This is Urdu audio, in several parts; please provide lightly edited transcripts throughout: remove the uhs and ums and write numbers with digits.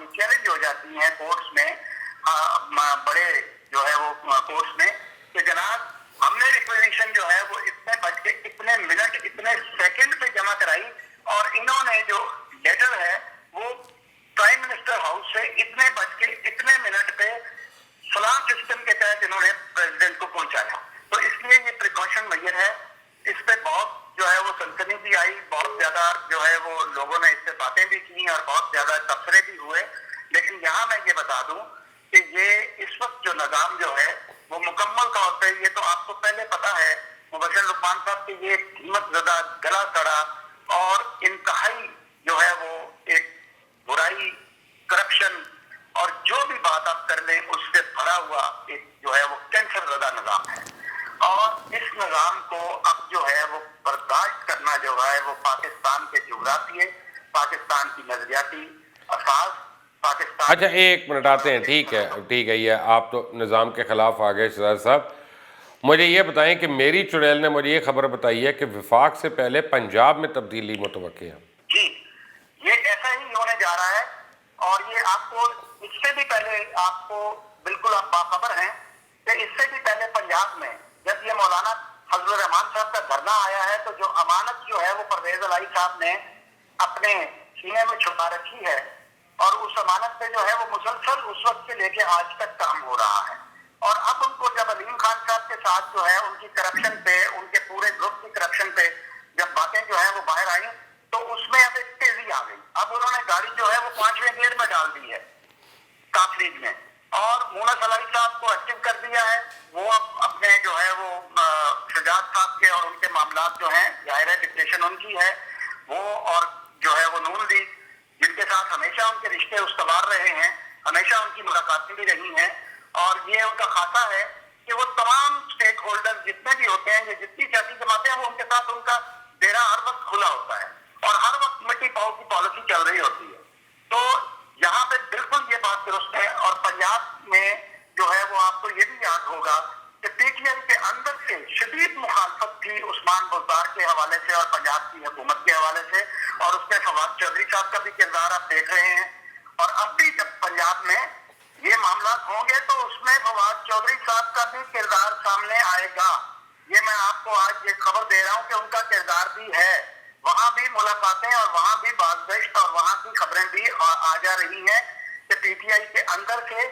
یہ چیلنج ہو جاتی ہیں کورٹس میں، بڑے جو ہے وہ کورٹس میں، کہ جناب ہم نے ریکویزیشن جو ہے وہ اتنے بج کے اتنے منٹ اتنے سیکنڈ پہ جمع کرائی اور انہوں نے جو لیٹر ہے وہ پرائم منسٹر ہاؤس سے اتنے بج کے اتنے منٹ پہ فلاں سسٹم کے تحت انہوں نے پریزیڈنٹ کو پہنچایا. تو اس لیے یہ پریکاشن میجر ہے. اس پہ بہت جو ہے وہ سنسنی بھی آئی، بہت زیادہ جو ہے وہ لوگوں نے اس سے باتیں بھی کی اور بہت زیادہ تبصرے بھی ہوئے. لیکن یہاں میں یہ بتا دوں کہ یہ اس وقت جو نظام جو ہے وہ مکمل طور پہ، یہ تو آپ کو پہلے پتا ہے مبشر لقمان صاحب کی یہ قیمت زدہ، گلا سڑا اور انتہائی جو ہے وہ ایک برائی، کرپشن اور جو بھی بات آپ کر لیں اس سے بھرا ہوا ایک جو ہے وہ کینسر زدہ نظام ہے. اور اس نظام کو اب جو ہے وہ برداشت کرنا جو ہے وہ پاکستان کے جغرافیے، پاکستان کی نظریاتی اساس، پاکستان... اچھا ایک منٹ آتے ہیں، ٹھیک ہے، یہ آپ تو نظام کے خلاف آ گئے شہزاد صاحب. مجھے یہ بتائیں کہ میری چڑیل نے مجھے یہ خبر بتائی ہے کہ وفاق سے پہلے پنجاب میں تبدیلی متوقع ہے. جی یہ ایسا ہی ہونے جا رہا ہے. اور یہ آپ کو اس سے بھی پہلے آپ کو بالکل آپ باخبر ہیں کہ اس سے بھی پہلے پنجاب میں جب یہ مولانا فضل الرحمان صاحب کا دھرنا آیا ہے تو جو امانت جو ہے وہ پرویز الہی صاحب نے اپنے سینے میں چھپا رکھی ہے اور اس امانت پہ جو ہے وہ مسلسل اس وقت سے لے کے آج تک کام ہو رہا ہے. اور اب ان کو جب علیم خان صاحب کے ساتھ جو ہے ان کی کرپشن پہ، ان کے پورے گروپ کی کرپشن پہ جب باتیں جو ہے وہ باہر آئیں تو اس میں اب ایک تیزی آ گئی. اب انہوں نے گاڑی جو ہے وہ 5ویں گیئر میں ڈال دی ہے کاف لیگ میں اور مونس الہی صاحب کو ایکٹیو کر دیا ہے. وہ اب اپنے جو ہے وہ شجاعت صاحب کے اور ان کے معاملات جو ہیں، ظاہر ہے ڈکٹیشن ان کی ہے، وہ اور جو ہے وہ نون لیگ جن کے ساتھ ہمیشہ ان کے رشتے استوار رہے ہیں، ہمیشہ ان کی ملاقاتیں بھی رہی ہیں اور یہ ان کا خاصہ ہے کہ وہ تمام سٹیک ہولڈر جتنے بھی ہوتے ہیں، یہ جتنی سیاسی جماعتیں ہیں، وہ ان کے ساتھ ان کا ڈیرا ہر وقت کھلا ہوتا ہے اور ہر وقت مٹی پاؤ کی پالیسی چل رہی ہوتی ہے. تو یہاں پہ بالکل یہ بات درست ہے. اور پنجاب میں جو ہے وہ آپ کو یہ بھی یاد ہوگا کہ پی ٹی آئی کے اندر سے شدید مخالفت تھی عثمان بزدار کے حوالے سے اور پنجاب کی حکومت کے حوالے سے، اور اس میں فواد چودھری صاحب کا بھی کردار آپ دیکھ رہے ہیں. اور اب بھی جب پنجاب میں یہ معاملات ہوں گے تو اس میں فواد چودھری صاحب کا بھی کردار سامنے آئے گا. یہ میں آپ کو آج یہ خبر دے رہا ہوں کہ ان کا کردار بھی ہے. وہاں بھی ملاقاتیں اور وہاں بھی بازگشت اور وہاں کی خبریں بھی آ جا رہی ہیں کہ پی ٹی آئی کے اندر سے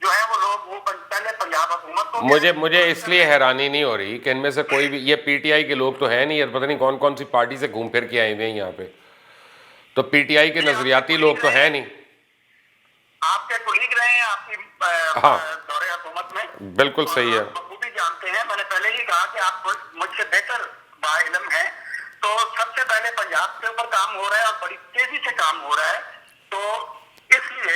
جو ہے وہ لوگ وہ پہلے پنجاب حکومت کو... مجھے اس لیے حیرانی نہیں ہو رہی کہ ان میں سے کوئی بھی، یہ پی ٹی آئی کے لوگ تو ہیں نہیں، پتہ نہیں کون کون سی پارٹی سے گھوم پھر کے آئے ہوئے ہیں یہاں پہ، تو پی ٹی آئی کے نظریاتی لوگ تو ہیں نہیں. آپ کے کولیگ رہے ہیں آپ کی ہاں دور حکومت میں، بالکل صحیح ہے. بخوبی جانتے ہیں. میں نے پہلے ہی کہا کہ آپ مجھ سے بہتر با علم ہیں. تو سب سے پہلے پنجاب کے اوپر کام ہو رہا ہے اور بڑی تیزی سے کام ہو رہا ہے. تو اس لیے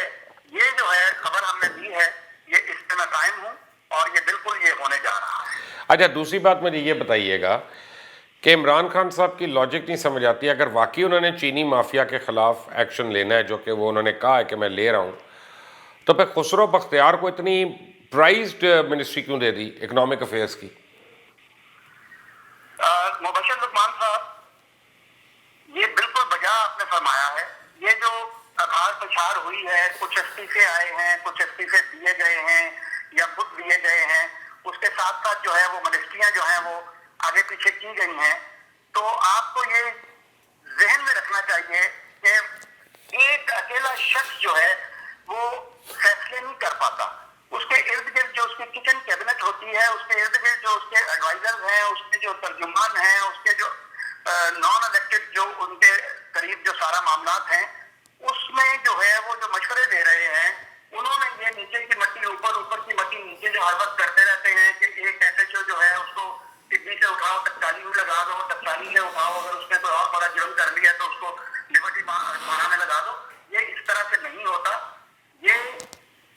یہ جو ہے خبر ہم نے دی ہے، یہ اس پہ میں قائم ہوں اور یہ بالکل یہ ہونے جا رہا ہے. اچھا دوسری بات مجھے یہ بتائیے گا کہ عمران خان صاحب کی لاجک نہیں سمجھ آتی. اگر واقعی انہوں نے چینی مافیا کے خلاف ایکشن لینا ہے، جو کہ وہ انہوں نے کہا ہے کہ میں لے رہا ہوں، تو پھر خسرو بختیار کو اتنی پرائزڈ منسٹری کیوں دے دی اکنامک افیئرس کی؟ مبشر لقمان صاحب یہ بالکل بجا آپ نے فرمایا ہے. یہ جو اخار پچھاڑ ہوئی ہے، کچھ استعفے آئے ہیں، کچھ استعفے دیے گئے ہیں یا خود دیے گئے ہیں، اس کے ساتھ ساتھ جو ہے وہ منسٹریاں جو ہیں وہ آگے پیچھے کی گئی ہیں. تو آپ کو یہ ذہن میں رکھنا چاہیے کہ ایک اکیلا شخص جو ہے وہ فیصلے نہیں کر پاتا. اس کے ارد گرد جو اس کی کچن کیبنٹ ہوتی ہے، اس کے ارد گرد جو اس کے ایڈوائزر ہیں، اس کے جو ترجمان ہیں، اس کے جو نان الیکٹڈ جو ان کے قریب جو سارا معاملات ہیں، اس میں جو ہے وہ جو مشورے دے رہے ہیں، انہوں نے یہ نیچے کی مٹی اوپر، اوپر کی مٹی نیچے جو ہر وقت کرتے رہتے ہیں کہ ایک ایس ایچ او جو ہے اس کو کڈنی سے اٹھاؤ، ٹکسالی میں لگا دو، ٹکسالی سے اٹھاؤ، اگر اس نے کوئی اور بڑا جرم کر لیا تو اس کو لبرٹی تھانہ میں لگا دو. یہ اس طرح سے نہیں ہوتا. یہ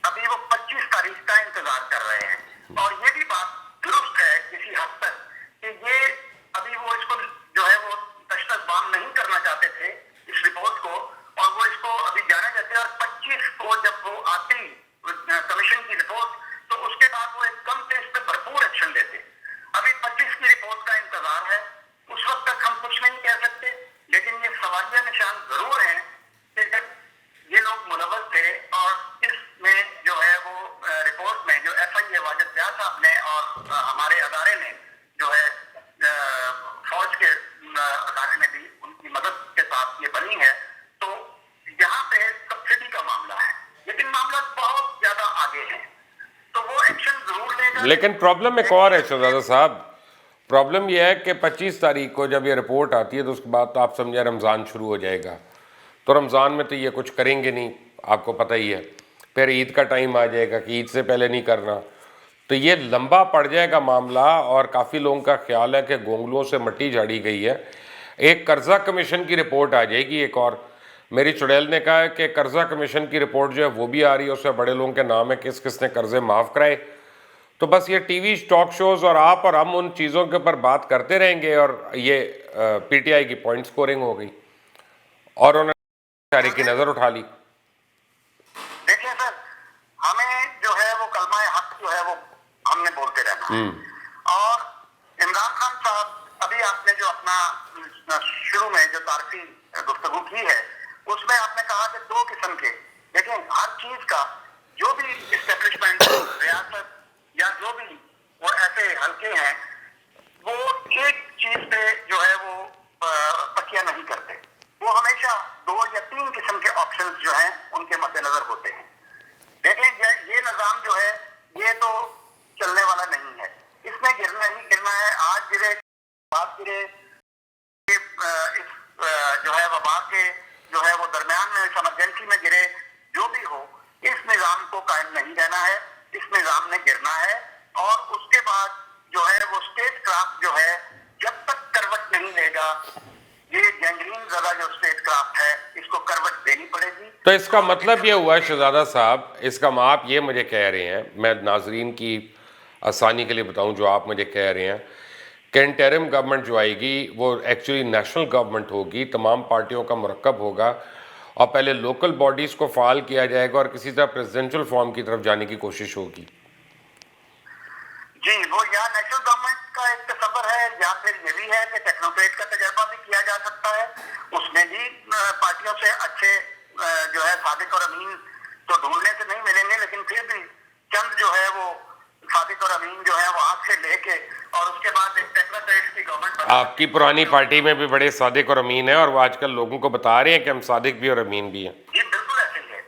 ابھی وہ 25 تاریخ کا انتظار کر رہے ہیں. اور یہ بھی بات درست ہے کسی حد تک کہ یہ ابھی وہ اس کو جو ہے وہ تشدد بام نہیں کرنا چاہتے تھے اس رپورٹ کو، اور وہ اس کو ابھی جانے دیتے. اور 25 کو جب وہ آتی کمیشن کی رپورٹ تو اس کے بعد وہ ایک کم سے اس پہ بھرپور ایکشن لیتے. ابھی 25 کی رپورٹ کا انتظار ہے. اس وقت تک ہم کچھ نہیں کہہ سکتے، لیکن یہ سوالیہ نشان ضرور ہیں کہ جب یہ لوگ لیکن پرابلم ایک اور ہے شہزادہ صاحب، پرابلم یہ ہے کہ 25 تاریخ کو جب یہ رپورٹ آتی ہے تو اس کے بعد تو آپ سمجھیں رمضان شروع ہو جائے گا، تو رمضان میں تو یہ کچھ کریں گے نہیں، آپ کو پتہ ہی ہے، پھر عید کا ٹائم آ جائے گا کہ عید سے پہلے نہیں کرنا، تو یہ لمبا پڑ جائے گا معاملہ، اور کافی لوگوں کا خیال ہے کہ گونگلوں سے مٹی جھاڑی گئی ہے۔ ایک قرضہ کمیشن کی رپورٹ آ جائے گی ایک اور، میری چڑیل نے کہا ہے کہ قرضہ کمیشن کی رپورٹ جو ہے وہ بھی آ رہی ہے، اس میں بڑے لوگوں کے نام ہے کس کس نے قرضے معاف کرائے، تو بس یہ ٹی وی ٹاک شوز اور آپ اور ہم ان چیزوں کے اوپر بات کرتے رہیں گے، اور یہ پی ٹی آئی کی پوائنٹ سکورنگ ہو گئی اور انہوں نے سارے کی نظر اٹھا لی۔ دیکھیں سر، ہمیں جو ہے وہ کلمہ حق جو ہے وہ ہم نے بولتے رہنا ہے، اور عمران خان صاحب ابھی آپ نے جو اپنا شروع میں جو تعارفی گفتگو کی ہے اس میں آپ نے کہا کہ دو قسم کے، دیکھیں ہر چیز کا جو بھی اسٹیبلشمنٹ ریاست یا جو بھی وہ ایسے حلقے ہیں وہ ایک چیز پہ جو ہے وہ تکیہ نہیں کرتے، وہ ہمیشہ 2 یا 3 قسم کے آپشنز جو ہیں ان کے مد نظر ہوتے ہیں۔ دیکھیں یہ نظام جو ہے یہ تو چلنے والا نہیں ہے، اس میں گرنا ہی گرنا ہے، آج گرے بات گرے، اس جو ہے وبا کے جو ہے وہ درمیان میں ایمرجنسی میں گرے، جو بھی ہو اس نظام کو قائم نہیں رہنا ہے، اس نظام نے گرنا ہے، اور اس کے بعد جو ہے وہ اسٹیٹ کرافٹ جو ہے جب تک کروٹ نہیں لے گا، یہ گینگرین زدہ جو اسٹیٹ کرافٹ ہے اس کو کروٹ دینی پڑے گی۔ تو اس کا مطلب یہ ہوا شہزادہ صاحب، اس کا آپ یہ مجھے کہہ رہے ہیں، میں ناظرین کی آسانی کے لیے بتاؤں جو آپ مجھے کہہ رہے ہیں کہ انٹرم گورنمنٹ جو آئے گی وہ ایکچولی نیشنل گورنمنٹ ہوگی، تمام پارٹیوں کا مرکب ہوگا، اور پہلے لوکل باڈیز کو فعال کیا جائے گا اور کسی طرح پریزیڈنشل فارم کی طرف جانے کی کوشش ہوگی۔ جی، وہ یا نیشنل گورنمنٹ کا ایک تصور ہے یا پھر یہ بھی ہے کہ ٹیکنوکریٹ کا تجربہ بھی کیا جا سکتا ہے، اس میں بھی پارٹیوں سے اچھے جو ہے صادق اور امین تو ڈھونڈنے سے نہیں ملیں گے، لیکن پھر بھی چند جو ہے وہ صادق اور امین جو ہے وہ آگ سے لے کے اور اس کے بعد ایک ٹیکنوکریٹ کی گورنمنٹ۔ آپ کی پرانی پارٹی میں بھی بڑے صادق اور امین ہیں، اور وہ آج کل لوگوں کو بتا رہے ہیں کہ ہم صادق بھی اور امین بھی ہیں۔ جی بالکل ایسے ہی ہے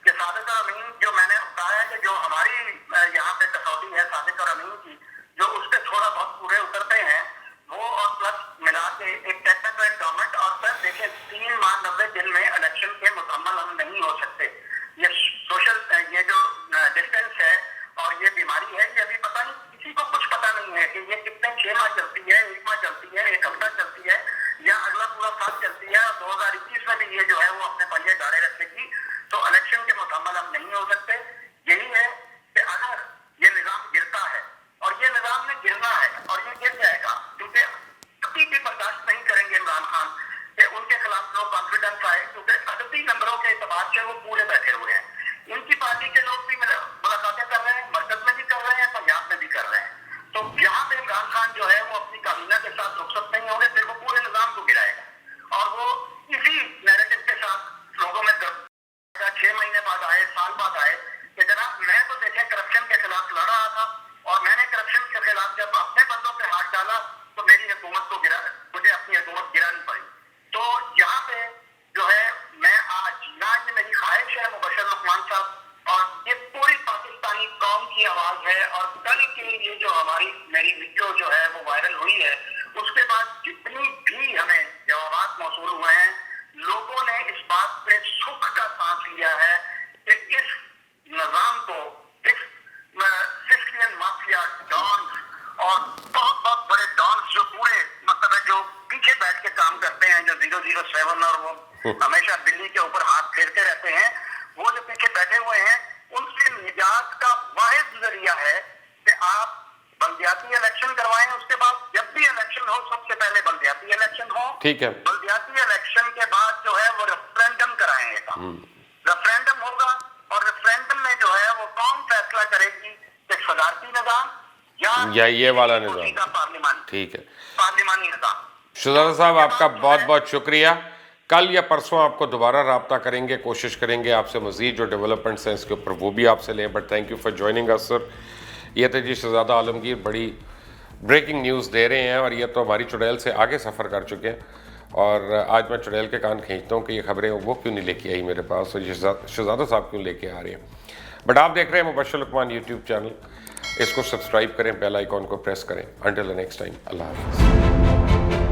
کہ صادق اور امین جو میں نے کہا ہے کہ جو ہماری یہاں پہ کسوٹی ہے صادق اور امین کی، جو اس پہ تھوڑا بہت پورے اترتے ہیں وہ، اور پلس ملا کے ایک ٹیکنوکریٹ گورنمنٹ، اور سر دیکھیں 3 ماہ 90 دن میں الیکشن کے مکمل ہم نہیں ہو سکتے، یہ سوشل یہ جو ڈسٹینس ہے اور یہ بیماری ہے، یہ ابھی پتہ نہیں، کسی کو کچھ پتہ نہیں ہے کہ یہ کتنے 6 ماہ چلتی ہے، 1 ماہ چلتی ہے، 1 ہفتہ چلتی ہے، یا اگلا پورا سال چلتی ہے، اور 2021 میں بھی یہ جو ہے وہ اپنے پنجے گاڑے رکھے گی، تو الیکشن کے مکمل ہم نہیں ہو سکتے۔ یہی ہے کہ اگر یہ نظام گرتا ہے، اور یہ نظام نے گرنا ہے اور یہ گر جائے گا، کیونکہ کبھی بھی برداشت نہیں کریں گے عمران خان کہ ان کے خلاف لوگ کانفیڈنس آئے، کیونکہ عددی نمبروں کے اعتبار سے وہ پورے بیٹھے ہوئے ہیں، ان کی پارٹی کے لوگ بھی ملاقاتیں کر رہے ہیں، مرکز میں بھی کر رہے ہیں، پنجاب میں بھی کر رہے ہیں، تو یہاں پہ عمران خان جو ہے وہ اپنی کابینہ کے ساتھ رخصت نہیں ہوں گے، پھر وہ پورے نظام کو گرائے گا، اور وہ اسی نیریٹو کے ساتھ لوگوں میں 6 مہینے بعد آئے، سال بعد آئے کہ جناب میں تو دیکھیں کرپشن کے خلاف لڑ رہا تھا، اور میں نے کرپشن کے خلاف جب اپنے بندوں پہ ہاتھ ڈالا تو میری حکومت کو مجھے اپنی حکومت گرانی پڑی۔ تو یہاں پہ جو ہے میں آج نہ یہ میری خواہش ہے مبشر لقمان صاحب، اور یہ پوری پاکستانی قوم کی آواز ہے، اور کل کے یہ جو میری ویڈیو جو ہے وہ وائرل ہوئی ہے، اس کے بعد جتنی بھی ہمیں جوابات موصول ہوئے ہیں، لوگوں نے اس بات پہ سکھ کا سانس لیا ہے کہ اس نظام کو، اس سسٹین مافیا ڈانس اور بہت بہت بڑے ڈانس جو پورے مطلب ہے جو پیچھے بیٹھ کے کام کرتے ہیں، جو 007 اور وہ ہمیشہ دلی کے اوپر ہاتھ پھیرتے رہتے ہیں، وہ جو پیچھے بیٹھے ہوئے ہیں، ان سے نجات کا واحد ذریعہ ہے کہ آپ بلدیاتی الیکشن کروائیں، اس کے بعد جب بھی الیکشن ہو سب سے پہلے بلدیاتی الیکشن ہو، ٹھیک ہے، بلدیاتی الیکشن کے بعد جو ہے وہ ریفرینڈم کرائیں گے، ریفرینڈم ہوگا، اور ریفرینڈم میں جو ہے وہ قوم فیصلہ کرے گی کہ صدارتی نظام یا یہ والا نظام، پارلیمانی، ٹھیک ہے۔ پارلیمانی نظام۔ شہزادہ صاحب آپ کا بہت بہت شکریہ، کل یا پرسوں آپ کو دوبارہ رابطہ کریں گے، کوشش کریں گے آپ سے مزید جو ڈیولپمنٹس ہیں اس کے اوپر وہ بھی آپ سے لیں، but thank you for joining اس سر۔ یہ تھے جی شہزادہ عالمگیر، بڑی بریکنگ نیوز دے رہے ہیں، اور یہ تو ہماری چڑیل سے آگے سفر کر چکے ہیں، اور آج میں چڑیل کے کان کھینچتا ہوں کہ یہ خبریں وہ کیوں نہیں لے کے آئی میرے پاس، اور یہ شہزادہ صاحب کیوں لے کے آ رہے ہیں، بٹ آپ دیکھ رہے ہیں مبشر لقمان یوٹیوب چینل۔ اس کو سبسکرائب کریں, بیل آئیکن کو پریس کریں. انٹل دی نیکسٹ ٹائم, اللہ حافظ.